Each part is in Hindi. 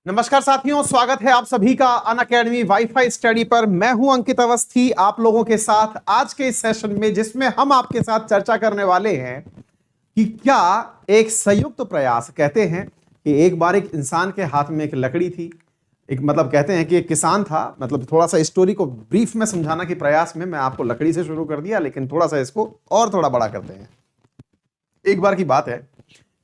नमस्कार साथियों, स्वागत है आप सभी का अनअकैडमी वाईफाई स्टडी पर। मैं हूं अंकित अवस्थी आप लोगों के साथ आज के इस सेशन में, जिसमें हम आपके साथ चर्चा करने वाले हैं कि क्या एक संयुक्त प्रयास, कहते हैं कि एक बार एक इंसान के हाथ में एक लकड़ी थी, एक कहते हैं कि एक किसान था। थोड़ा सा स्टोरी को ब्रीफ में समझाना के प्रयास में मैं आपको लकड़ी से शुरू कर दिया, लेकिन थोड़ा सा इसको और थोड़ा बड़ा करते हैं। एक बार की बात है,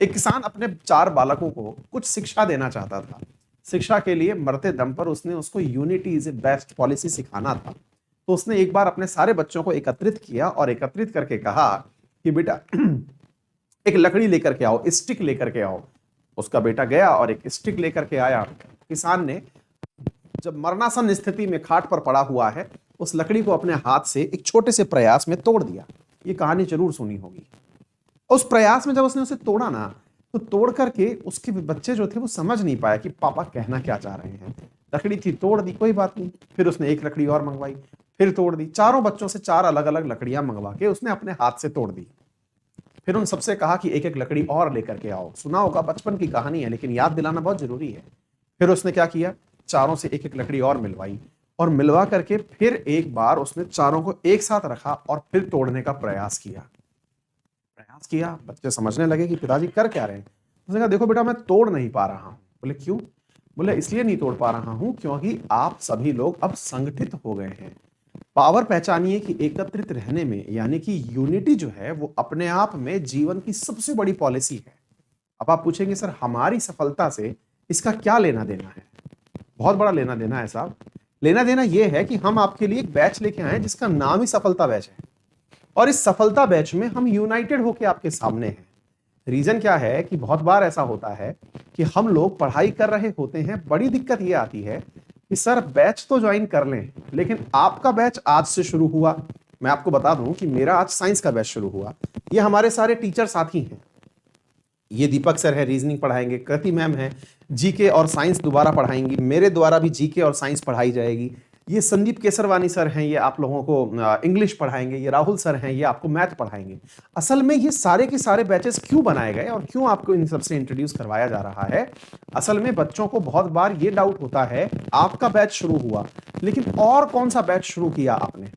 एक किसान अपने 4 बालकों को कुछ शिक्षा देना चाहता था। शिक्षा के लिए मरते दम पर उसने उसको unity is a best policy सिखाना था। तो उसने एक बार अपने सारे बच्चों को एकत्रित किया और एकत्रित करके कहा कि बेटा एक लकड़ी लेकर के आओ, स्टिक लेकर के आओ। उसका बेटा गया और एक स्टिक लेकर के आया। किसान ने जब मरणासन स्थिति में खाट पर पड़ा हुआ है, उस लकड़ी को अपने हाथ से एक छोटे से प्रयास में तोड़ दिया। ये कहानी जरूर सुनी होगी। उस प्रयास में जब उसने उसे तोड़ा ना, तो तोड़ करके उसके बच्चे जो थे वो समझ नहीं पाया कि पापा कहना क्या चाह रहे हैं। लकड़ी थी, तोड़ दी, कोई बात नहीं। फिर उसने एक लकड़ी और मंगवाई, फिर तोड़ दी। चारों बच्चों से 4 अलग अलग लकड़ियां मंगवा के उसने अपने हाथ से तोड़ दी। फिर उन सबसे कहा कि एक एक लकड़ी और लेकर के आओ। सुना होगा, बचपन की कहानी है, लेकिन याद दिलाना बहुत जरूरी है। फिर उसने क्या किया, चारों से एक एक लकड़ी और मिलवाई, और मिलवा करके फिर एक बार उसने चारों को एक साथ रखा और फिर तोड़ने का प्रयास किया। बच्चे समझने लगे कि पिताजी कर क्या रहे हैं। उसने कहा, देखो बेटा, मैं तोड़ नहीं पा रहा हूं। बोले क्यों? बोले इसलिए नहीं तोड़ पा रहा हूं क्योंकि आप सभी लोग अब संगठित हो गए हैं। पावर पहचानिए कि एकत्रित रहने में, यानी कि यूनिटी जो है वो अपने आप में जीवन की सबसे बड़ी पॉलिसी है। अब आप पूछेंगे, सर हमारी सफलता से इसका क्या लेना देना है? बहुत बड़ा लेना देना है साहब। लेना देना यह है कि हम आपके लिए एक बैच लेके आए जिसका नाम ही सफलता बैच है, और इस सफलता बैच में हम यूनाइटेड होकर आपके सामने हैं। रीजन क्या है कि बहुत बार ऐसा होता है कि हम लोग पढ़ाई कर रहे होते हैं, बड़ी दिक्कत ये आती है कि सर बैच तो ज्वाइन कर लें, लेकिन आपका बैच आज से शुरू हुआ। मैं आपको बता दूं कि मेरा आज साइंस का बैच शुरू हुआ। ये हमारे सारे टीचर साथी हैं। ये दीपक सर है, रीजनिंग पढ़ाएंगे। कृति मैम है, जीके और साइंस दोबारा पढ़ाएंगी। मेरे द्वारा भी जीके और साइंस पढ़ाई जाएगी। ये संदीप केसरवानी सर हैं, ये आप लोगों को इंग्लिश पढ़ाएंगे। ये राहुल सर हैं, ये आपको मैथ पढ़ाएंगे। असल में ये सारे के सारे बैचेस क्यों बनाए गए और क्यों आपको इन सबसे इंट्रोड्यूस करवाया जा रहा है? असल में बच्चों को बहुत बार ये डाउट होता है, आपका बैच शुरू हुआ, लेकिन और कौन सा बैच शुरू किया आपने,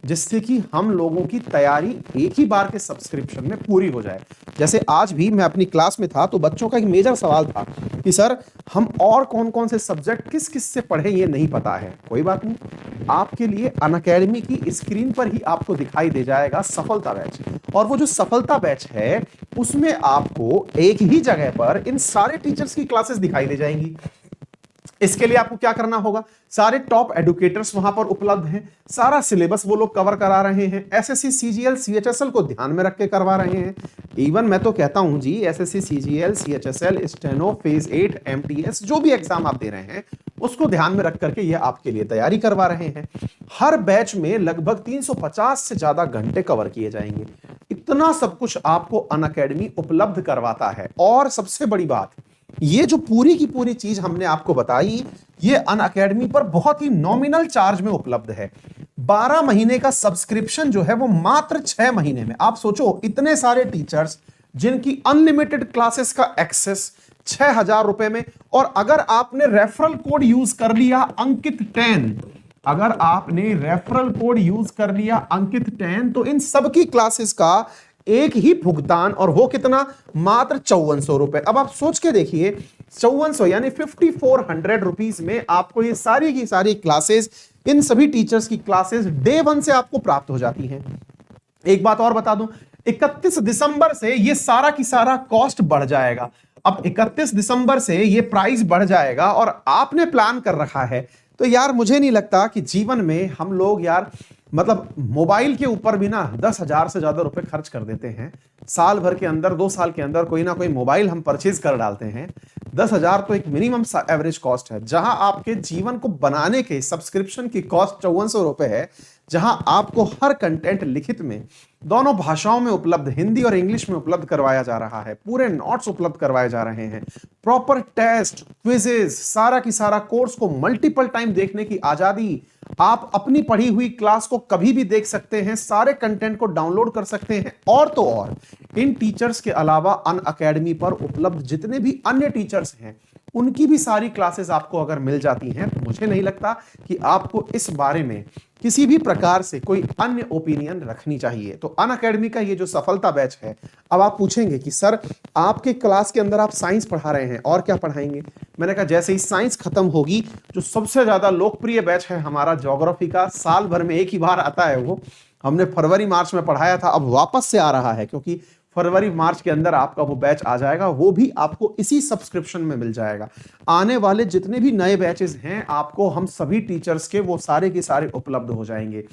जिससे कि हम लोगों की तैयारी एक ही बार के सब्सक्रिप्शन में पूरी हो जाए। जैसे आज भी मैं अपनी क्लास में था, तो बच्चों का एक मेजर सवाल था कि सर हम और कौन कौन से सब्जेक्ट किस किस से पढ़ें, ये नहीं पता है। कोई बात नहीं, आपके लिए अनअकैडमी की स्क्रीन पर ही आपको दिखाई दे जाएगा सफलता बैच। और वो जो सफलता बैच है, उसमें आपको एक ही जगह पर इन सारे टीचर्स की क्लासेस दिखाई दे जाएंगी। इसके लिए आपको क्या करना होगा, सारे टॉप एडुकेटर्स वहां पर उपलब्ध हैं। सारा सिलेबस वो लोग कवर करा रहे हैं। एसएससी सीजीएल सीएचएसएल को ध्यान में रख के करवा रहे हैं। इवन मैं तो कहता हूं जी, SSC CGL CHSL steno phase 8 MTS जो भी एग्जाम आप दे रहे हैं, उसको ध्यान में रख करके ये आपके लिए तैयारी करवा रहे हैं। हर बैच में लगभग 350 से ज्यादा घंटे कवर किए जाएंगे। इतना सब कुछ आपको अनअकैडमी उपलब्ध करवाता है। और सबसे बड़ी बात, ये जो पूरी की पूरी चीज हमने आपको बताई, ये अनअकैडमी पर बहुत ही नॉमिनल चार्ज में उपलब्ध है। 12 महीने का सब्सक्रिप्शन जो है वो मात्र 6 महीने में। आप सोचो, इतने सारे टीचर्स जिनकी अनलिमिटेड क्लासेस का एक्सेस 6,000 रुपए में। और अगर आपने रेफरल कोड यूज कर लिया अंकित 10, अगर आपने रेफरल कोड यूज कर लिया अंकित 10, तो इन सबकी क्लासेस का एक ही भुगतान, और वो कितना, मात्र 5400 रुपए। अब आप सोच के देखिए, 5400 यानी 5400 रुपीज में आपको ये सारी की सारी क्लासेस, इन सभी टीचर्स की क्लासेस डे 1 से आपको प्राप्त हो जाती हैं। एक बात और बता दूं, 31 दिसंबर से ये सारा की सारा कॉस्ट बढ़ जाएगा। अब 31 दिसंबर से ये प्राइस बढ़ जाएगा, और आपने प्लान कर रखा है, तो यार मुझे नहीं लगता कि जीवन में हम लोग यार मोबाइल के ऊपर भी ना 10,000 से ज्यादा रुपए खर्च कर देते हैं। साल भर के अंदर, 2 साल के अंदर कोई ना कोई मोबाइल हम परचेज कर डालते हैं। 10,000 तो एक मिनिमम एवरेज कॉस्ट है। जहां आपके जीवन को बनाने के सब्सक्रिप्शन की कॉस्ट 5400 रुपए है, जहां आपको हर कंटेंट लिखित में दोनों भाषाओं में उपलब्ध, हिंदी और इंग्लिश में उपलब्ध करवाया जा रहा है। पूरे नोट्स उपलब्ध करवाए जा रहे हैं। प्रॉपर टेस्ट, क्विजेस, सारा की सारा कोर्स को मल्टीपल टाइम देखने की आजादी आप अपनी पढ़ी हुई क्लास को कभी भी देख सकते हैं, सारे कंटेंट को डाउनलोड कर सकते हैं। और तो और इन टीचर्स के अलावा अनअकैडमी पर उपलब्ध जितने भी अन्य टीचर्स हैं उनकी भी सारी क्लासेस आपको अगर मिल जाती हैं तो मुझे नहीं लगता कि आपको इस बारे में किसी भी प्रकार से कोई अन्य ओपिनियन रखनी चाहिए। तो अनअकैडमी का ये जो सफलता बैच है, अब आप पूछेंगे कि सर आपके क्लास के अंदर आप साइंस पढ़ा रहे हैं और क्या पढ़ाएंगे। मैंने कहा जैसे ही साइंस खत्म होगी, जो सबसे ज्यादा लोकप्रिय बैच है हमारा ज्योग्राफी का, साल भर में एक ही बार आता है, वो हमने फरवरी मार्च में पढ़ाया था, अब वापस से आ रहा है क्योंकि फरवरी मार्च के अंदर आपका वो बैच आ जाएगा, वो भी आपको इसी सब्सक्रिप्शन में मिल जाएगा। आने वाले जितने भी नए बैचेस हैं आपको हम सभी टीचर्स के वो सारे के सारे उपलब्ध हो जाएंगे।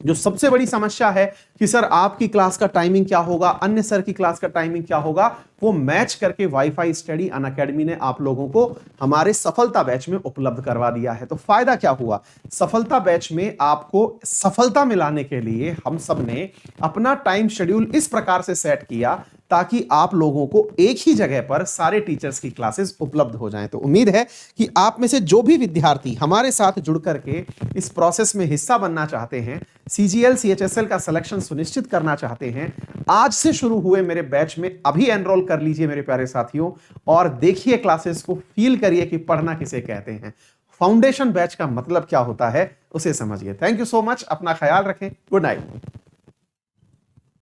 जो सबसे बड़ी समस्या है कि सर आपकी क्लास का टाइमिंग क्या होगा, अन्य सर की क्लास का टाइमिंग क्या होगा, वो मैच करके वाईफाई स्टडी अनअकैडमी ने आप लोगों को हमारे सफलता बैच में उपलब्ध करवा दिया है। तो फायदा क्या हुआ, सफलता बैच में आपको सफलता मिलाने के लिए हम सब ने अपना टाइम शेड्यूल इस प्रकार से सेट किया ताकि आप लोगों को एक ही जगह पर सारे टीचर्स की क्लासेस उपलब्ध हो जाएं। तो उम्मीद है कि आप में से जो भी विद्यार्थी हमारे साथ जुड़ करके इस प्रोसेस में हिस्सा बनना चाहते हैं, सीजीएल सीएचएसएल का सिलेक्शन सुनिश्चित करना चाहते हैं, आज से शुरू हुए मेरे बैच में अभी एनरोल कर लीजिए मेरे प्यारे साथियों, और देखिए क्लासेस को, फील करिए कि पढ़ना किसे कहते हैं, फाउंडेशन बैच का मतलब क्या होता है उसे समझिए। थैंक यू सो मच, अपना ख्याल रखें, गुड नाइट।